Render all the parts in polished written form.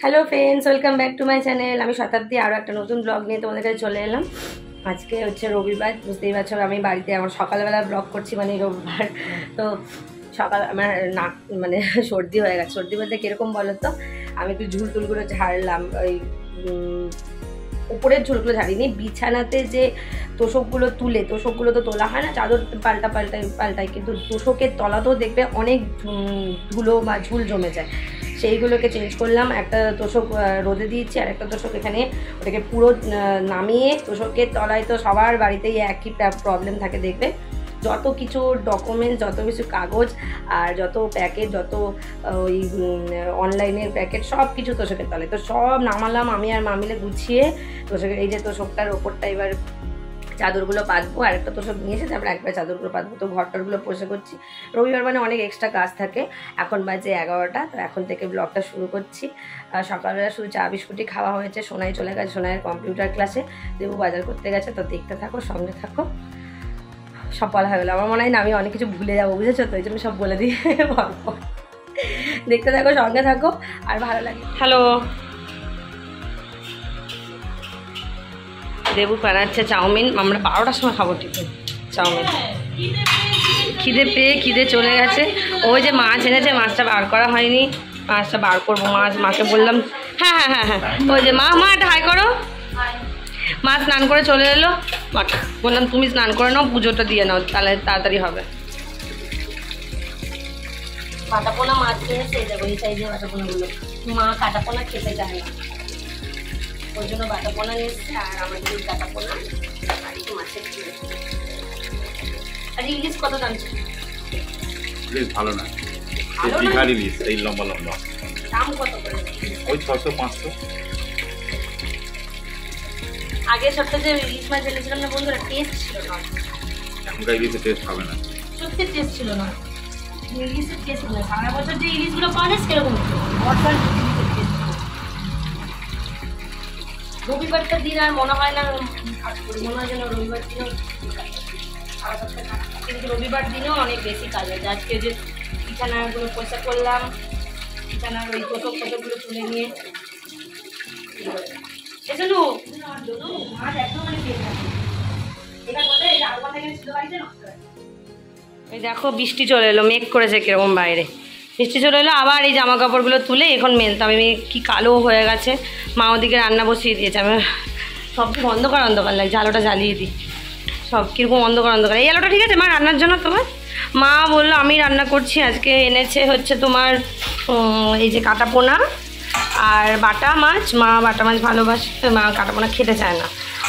Hello friends, welcome back to my channel. আমি শতাব্দী আরও একটা নতুন ব্লগ নিয়ে তোমাদের কাছে চলে এলাম। আজকে হচ্ছে রবিবার, বুঝতেই পারছো আমি বাড়িতে আমার সকালবেলা ব্লগ করছি, মানে রবিবার তো সকাল আমার নাক মানে সর্দি হয়ে গেছে। সর্দি বলতে কীরকম বলো তো, আমি একটু ঝুল টুলগুলো ঝাড়লাম, ওই উপরের ঝুলগুলো ঝাড়িনি, বিছানাতে যে তোষকগুলো তুলে, তোষকগুলো তো তোলা হয় না, চাদর পাল্টাই কিন্তু তোষকের তলাতেও দেখবে অনেক ধুলো বা ঝুল জমে যায়, সেইগুলোকে চেঞ্জ করলাম। একটা তোষক রোদে দিয়েছি আর একটা তোষক এখানে, ওটাকে পুরো নামিয়ে, তোষকের তলায় তো সবার বাড়িতেই একই প্রবলেম থাকে দেখবে, যত কিছু ডকুমেন্টস, যত কিছু কাগজ আর যত প্যাকেট, যত ওই অনলাইনের প্যাকেট, সব কিছু তোষকের তলায়, তো সব নামালাম আমি আর মা মিলে গুছিয়ে। তোষকের এই যে তোষকটার ওপরটা এবার চাদরগুলো পাতবো, আর একটা তোষক নিয়েছে, তারপরে একবার চাদরগুলো পাতবো। তো ঘরটারগুলো পরিষ্কার করছি। রবিবার মানে অনেক এক্সট্রা কাজ থাকে। এখন বাজে 11টা, তো এখন থেকে ব্লগটা শুরু করছি। সকালবেলা শুধু চা বিস্কুটই খাওয়া হয়েছে। সোনাই চলে গেছে, সোনাইয়ের কম্পিউটার ক্লাসে, দেবু বাজার করতে গেছে। তো দেখতে থাকো, সঙ্গে থাকো। সব বলা হয়ে গেলো, আমার মনে হয় না আমি অনেক কিছু ভুলে যাবো, বুঝেছো তো, এই জন্য সব বলে দিই ভাববো। দেখতে থাকো, সঙ্গে থাকো, আর ভালো লাগে। হ্যালো, দেবু বানাচ্ছে চাউমিন। আমরা 12টার সময় খাবো টিফিন চাউমিন। খিদে চলে গেছে। ওই যে মাছ এনেছে, মাছটা বার করা হয়নি, মাছটা বার করবো। মাকে বললাম, হ্যাঁ, ওই যে মা একটা হাই করো। মা স্নান করে চলে এলো, মাকে বললাম তুমি স্নান করে নাও, পুজোটা দিয়ে নাও, তাহলে তাড়াতাড়ি হবে। কাটাপোনা মাছ কিনেছে, যাবো এই সাইজের কাটাপোনাগুলো। মা কাটাপোনা খেতে চায় না, ওই জন্য বাটাপোনা নিয়েছে। আর আমাদের এই কাটাপোনা আর একটু মাছের কিনে। আর ইলিশ কত দাম? ইলিশ ভালো না, ইলিশ এই লম্বা লম্বা। দাম কত করে? ওই 600-500। আগের সপ্তাহে যে ইলিশ মাছ এনেছিলাম না বন্ধুরা, টেস্ট ছিল না। এখনকার ইলিশের টেস্ট হবে না, সত্যি টেস্ট ছিল না। ইলিশের টেস্ট ছিল না। সারা বছর যে ইলিশগুলো পাওয়া যায় সেরকম বর্তমান ইলিশের টেস্ট। রবিবারটা দিন আর মনে হয় না, মনে হয় যেন রবিবার দিনও, কিন্তু রবিবার দিনেও অনেক বেশি কাজ আছে। আজকে যে বিছানাগুলো পয়সা করলাম, বিছানার ওই তোষকগুলো তুলে নিয়ে, এই দেখো বৃষ্টি চলে এলো, মেঘ করেছে কিরকম বাইরে, বৃষ্টি চলে এলো। আবার এই জামা কাপড়গুলো তুলে এখন মেলতাম। আমি কি কালো হয়ে গেছে, মা ওদিকে রান্না বসিয়ে দিয়েছে। আমি সব কিছু অন্ধকার লাগছে, আলোটা জ্বালিয়ে দিই, সব কীরকম অন্ধকার। এই আলোটা ঠিক আছে মা রান্নার জন্য? তোমার মা বললো আমি রান্না করছি। আজকে এনেছে হচ্ছে তোমার এই যে কাটাপোনা আর বাটা মাছ। মা বাটা মাছ ভালোবাসে, মা কাটাপোনা খেতে চায় না।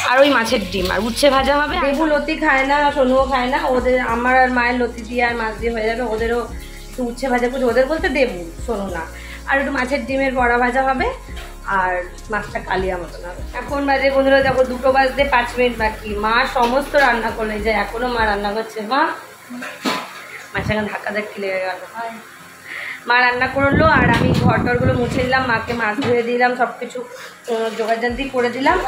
আর ওই মাছের ডিম আর উচ্ছে ভাজা হবে। দেবু লতি খায় না, সোনুও খায় না। ওদের, আমার আর মায়ের লতি দিয়ে আর মাছ দিয়ে হয়ে যাবে। ওদেরও একটু উচ্ছে ভাজা করছে, ওদের বলতে দেবু, শোনো না। আর একটু মাছের ডিমের বড়া ভাজা হবে, আর মাছটা কালিয়া মতন হবে। এখন বাজে বন্ধুরা দেখো 2টো বাজতে 5 মিনিট বাকি। মা সমস্ত রান্না করলে, যে এখনও মা রান্না করছে। মার সঙ্গে ধাক্কা ধাক্কি লেগে গেল। মা রান্না করলো আর আমি ঘর টরগুলো মুছে দিলাম, মাকে মাছ ধুয়ে দিলাম, সব কিছু জোগাড়জান্তি করে দিলাম।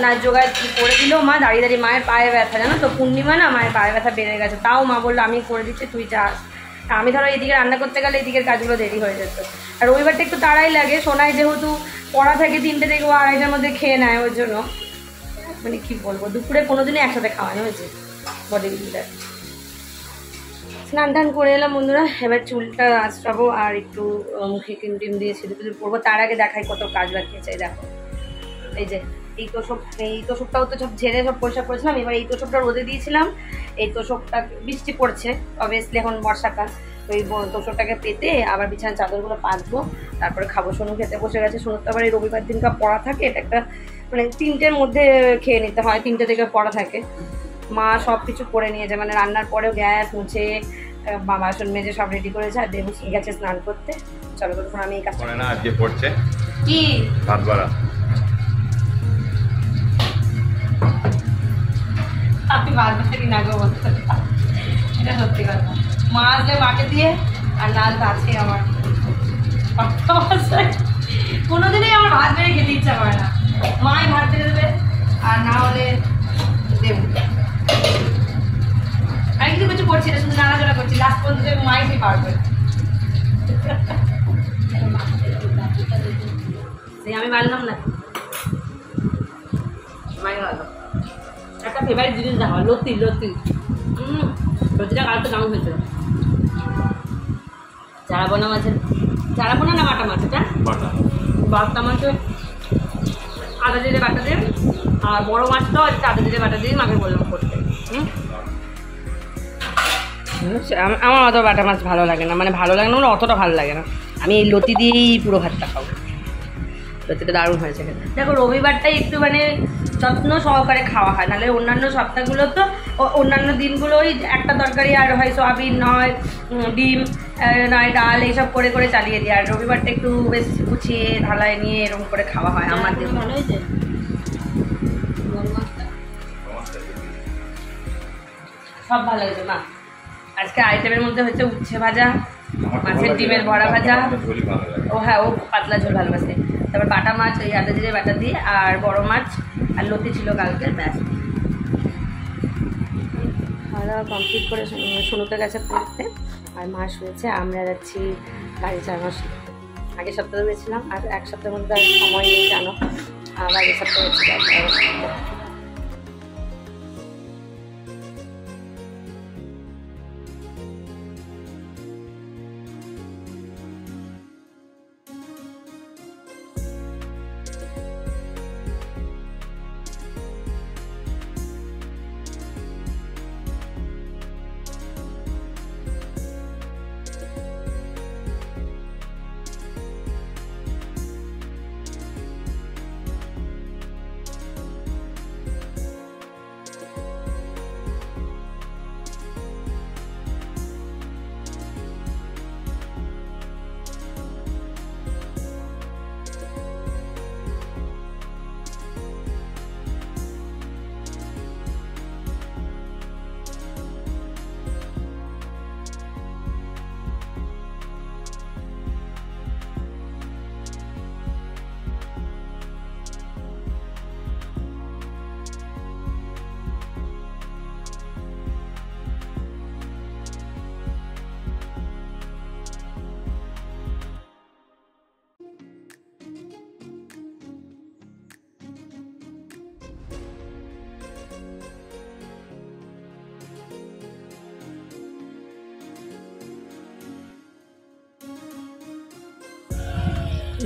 না জোগাড় করে দিলেও মা দাঁড়িয়ে মায়ের পায়ে ব্যথা, জানো তো, পূর্ণিমা না, মায়ের পায়ে ব্যথা বেড়ে গেছে। তাও মা বললো আমি করে দিচ্ছি, তুই যাস। আমি ধরো এদিকে রান্না করতে গেলে এদিকের কাজগুলো দেরি হয়ে যেত। আর রবিবারটা একটু তাড়াই লাগে, সোনাই যেহেতু পড়া থাকে 3টে থেকে, ও 2:30টার মধ্যে খেয়ে নেয়, ওর জন্য মানে কি বলবো, দুপুরে কোনোদিনই একসাথে খাওয়ানো হয়েছে বডি বিল্ডার। স্নান টান করে এলাম বন্ধুরা, এবার চুলটা আঁচড়াবো আর একটু মুখে ক্রিম টিম দিয়ে সিঁদুর পরবো। তার আগে দেখাই কত কাজ বাকি আছে। দেখো এই যে এই তোষকটাও তো সব ঝেড়ে সব পরিষ্কার করেছিলাম। এবার এই তোষকটা রোদে দিয়েছিলাম। এই তোষকটা, বৃষ্টি পড়ছে অবভিয়াসলি, এখন বর্ষাকাল, তো এই তোষকটাকে পেতে আবার বিছানার চাদরগুলো পাতবো, তারপরে খাবো। সোনু খেতে বসে গেছে। সোনুর তো আবার এই রবিবার দিনকার পড়া থাকে, এটা একটা মানে 3টের মধ্যে খেয়ে নিতে হয়, 3টে থেকে পড়া থাকে। মা সব কিছু করে নিয়েছে, মানে রান্নার পরেও গ্যাস মুছে, বাসন মেজে সব রেডি করেছে। আর দেবু গেছে স্নান করতে। চলো তখন আমি এই কাজ করে না। আজকে পড়ছে কি ভাত বাড়া, আমি ভাত বাড়ি না গো বলতে, এটা সত্যি কথা। মা আসলে মাকে দিয়ে, আর নাচ আছে আমার কোনোদিনই আমার ভাত বেড়ে খেতে ইচ্ছা করে না। মাই ভাত বেড়ে দেবে, আর না হলে দেবু। আমি কিছু করছি না, শুধু নাড়াচড়া করছি। লাস্ট পর্যন্ত মাই পারবে। সেই আমি মানলাম না, মাইনে ভালো। একটা ফেভারিট জিনিস দেখা লতি, লতিটা কালকে কেমন হয়েছিল? চারাপোনা মাছের, চারাপোনা না বাটা মাছ? এটা বাটা মাছের আদা জিরে বাটা দিয়ে, আর বড়ো মাছটাও আজকে আদা জিরে বাটা দিয়ে মাকে বললাম করতে। আমার অত বাটা মাছ ভালো লাগে না, মানে ভালো লাগে না, মানে অতটা ভালো লাগে না। আমি এই লতি দিয়েই পুরো ভাতটা খাবো। লতিটা দারুণ হয়েছে খেতে। দেখো রবিবারটাই একটু মানে যত্ন সহকারে খাওয়া হয়, নাহলে অন্যান্য সপ্তাহগুলো তো অন্যান্য দিনগুলোই একটা তরকারি আর হয় সয়াবিন, নয় ডিম, নয় ডাল, এইসব করে করে চালিয়ে দিই। আর রবিবারটা একটু বেশ গুছিয়ে ঢালায় নিয়ে এরকম করে খাওয়া হয় আমার দিন। ভালো হয়েছে, সব ভালো হয়েছে মা। আজকে আইটেমের মধ্যে হচ্ছে উচ্ছে ভাজা, মাছের ডিমের বড়া ভাজা, ও হ্যাঁ ও পাতলা ঝোল ভালোবাসে, তারপর বাটা মাছ ওই আদা জিরে বাটা দিয়ে, আর বড় মাছ আর লতি ছিল কালকের, ব্যাস। খাওয়া দাওয়া কমপ্লিট করে সোনুকে গেছে পড়তে, আর মা শুয়েছে। আমরা যাচ্ছি গাড়ি চালানো শিখতে। আগের সপ্তাহে গেছিলাম, আর এক সপ্তাহের মধ্যে আর সময় নেই জানো, আগের সপ্তাহে হচ্ছে গাড়ি চালানো শিখতে।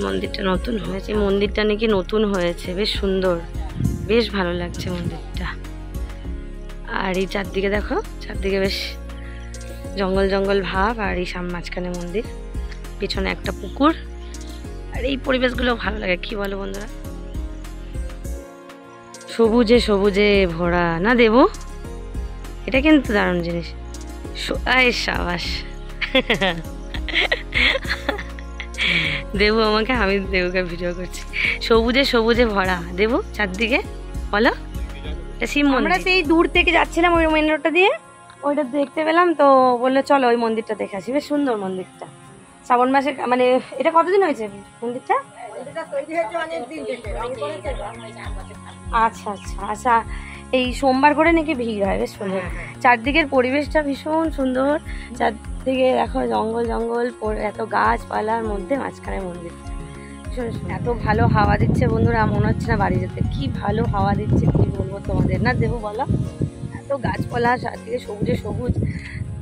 মন্দিরটা নতুন হয়েছে, মন্দিরটা নাকি নতুন হয়েছে, বেশ সুন্দর, বেশ ভালো লাগছে মন্দিরটা। আর এই চারদিকে দেখো, চারদিকে বেশ জঙ্গল জঙ্গল ভাব, আর এই মাঝখানে মন্দির, পিছনে একটা পুকুর, আর এই পরিবেশগুলো ভালো লাগে, কি বলো বন্ধুরা? সবুজে সবুজে ভরা না দেবো, এটা কিন্তু দারুণ জিনিস। সাবাস দেবু আমাকে, আমি দেবুকে ভিডিও করছি। সবুজে সবুজে ভরা দেবু চারদিকে, বলো শিব মন্দির। আমরা সেই দূর থেকে যাচ্ছিলাম ওই মেন রোডটা দিয়ে, ওইটা দেখতে পেলাম, তো বললো চলো ওই মন্দিরটা দেখে আসি। বেশ সুন্দর মন্দিরটা, শ্রাবণ মাসে, মানে এটা কতদিন হয়েছে মন্দিরটা? আচ্ছা আচ্ছা আচ্ছা, এই সোমবার করে নাকি ভিড় হয়, বেশ সুন্দর। চারদিকের পরিবেশটা ভীষণ সুন্দর, চারদিকে দেখো জঙ্গল জঙ্গল, এত গাছপালার মধ্যে মাঝখানে মন্দিরটা, এত ভালো হাওয়া দিচ্ছে বন্ধুরা, মনে হচ্ছে না বাড়ি যেতে। কি ভালো হাওয়া দিচ্ছে, কি বলবো তোমাদের, না দেবো বলো? এত গাছপালা, চারদিকে সবুজে সবুজ,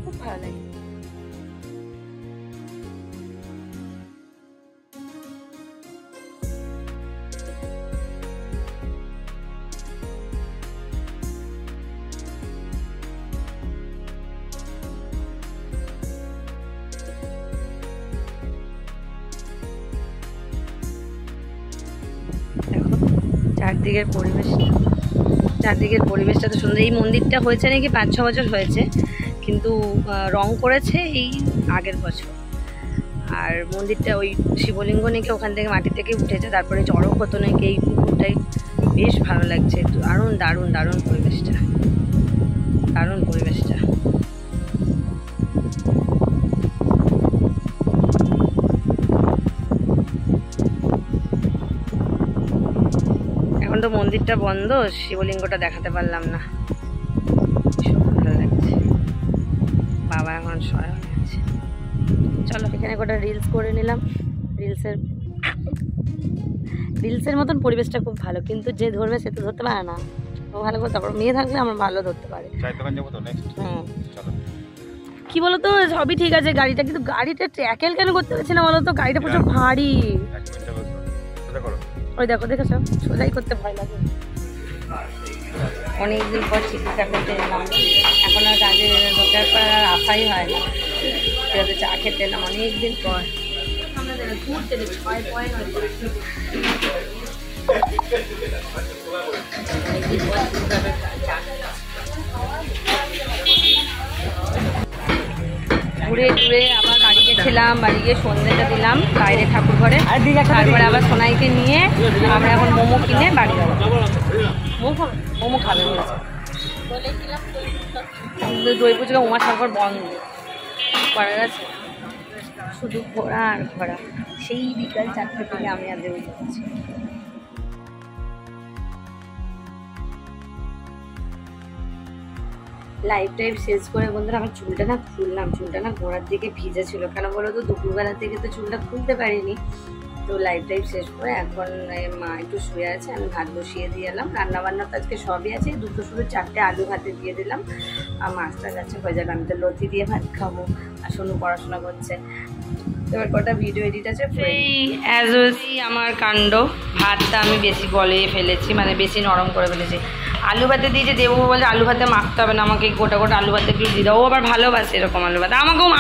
খুব ভালো লাগে। চারদিকের পরিবেশটা তো সুন্দর। এই মন্দিরটা হয়েছে নাকি 5-6 বছর হয়েছে, কিন্তু রং করেছে এই আগের বছর। আর মন্দিরটা ওই শিবলিঙ্গ নাকি ওখান থেকে মাটি থেকে উঠেছে, তারপরে চড়ক হতো নাকি এই পুকুরটাই, বেশ ভালো লাগছে। দারুণ দারুণ দারুণ পরিবেশটা, দারুণ পরিবেশটা। এখন তো মন্দিরটা বন্ধ, শিবলিঙ্গটা দেখাতে পারলাম না। ভালো লাগছে, বাবা এখন সহায় আছে। চলো এখানে কটা রিলস করে নিলাম, রিলসের রিলসের মতন পরিবেশটা খুব ভালো, কিন্তু যে ধরবে সে তো ধরতে পারে না। ও ভালো করে, তারপর মেয়ে থাকলে আমরা ভালো ধরতে পারি। কি বলতো, সবই ঠিক আছে গাড়িটা, কিন্তু গাড়িটা ট্র্যাকেল কেন করতে পারছি না বলতো? গাড়িটা প্রচুর ভারী। ওই দেখো, দেখেছো, সোজাই করতে ভয় লাগে। অনেকদিন পর চিকিৎসা করতে এলাম, এখন আর কাজে ঢোকার পর আর আশাই হয় না। যাতে চা খেতে এলাম অনেকদিন পর। ঘুরে ঘুরে আবার বাড়ি গেছিলাম, বাড়ি গিয়ে সন্ধ্যেটা দিলাম বাইরে ঠাকুর ঘরে। তারপরে আবার সোনাইকে নিয়ে আমরা এখন মোমো কিনে বাড়ি যাবো। মোমো খাবে বলেছে। দই পুজোটা উমাশঙ্কর বন্ধ করা গেছে, শুধু ঘোরা আর ঘোরা। সেই বিকাল 4টে থেকে আমি আর দেবো যাচ্ছি। লাইভ টাইভ শেষ করে বন্ধুরা আমি চুলটা না খুললাম। চুলটা না গোড়ার দিকে ভিজে ছিল, কেন বলো তো, দুপুরবেলার দিকে তো চুলটা খুলতে পারিনি। তো লাইভ টাইভ শেষ করে এখন মা একটু শুয়ে আছে, আমি ভাত বসিয়ে দিয়ে এলাম। রান্নাবান্না তো আজকে সবই আছে, দুটো শুধু 4টে আলু ভাতে দিয়ে দিলাম, আর মাছটা যাচ্ছে হয়ে যাবে। আমি তো লতি দিয়ে ভাত খাবো, আর সোনু পড়াশোনা করছে। এবার কটা ভিডিও এডিট আছে, সেই আমার কাণ্ড। ভাতটা আমি বেশি গলিয়ে ফেলেছি, মানে বেশি নরম করে ফেলেছি। আলু ভাতে দিয়েছে, দেবো বলে আলু ভাতে মাখতে হবে না, আমাকে গোটা গোটা আলু ভাতে একটু দিয়ে দাও। ও আবার ভালোবাসে এরকম আলু ভাতে,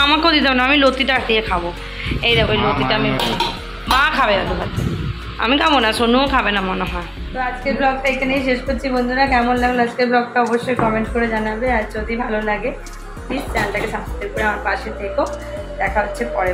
আমাকেও দিতে হবে না, আমি লতিটা দিয়ে খাবো। এই দেখো, এই লতিটা আমি, মা খাবে আলু ভাতে, আমি খাবো না, সোনুও খাবে না মনে হয়। তো আজকের ব্লগটা এখানেই শেষ করছি বন্ধুরা। কেমন লাগলো আজকের ব্লগটা অবশ্যই কমেন্ট করে জানাবে, আর যদি ভালো লাগে প্লিজ চ্যানেলটাকে সাবস্ক্রাইব করে আমার পাশে থেকো। দেখা হচ্ছে পরে।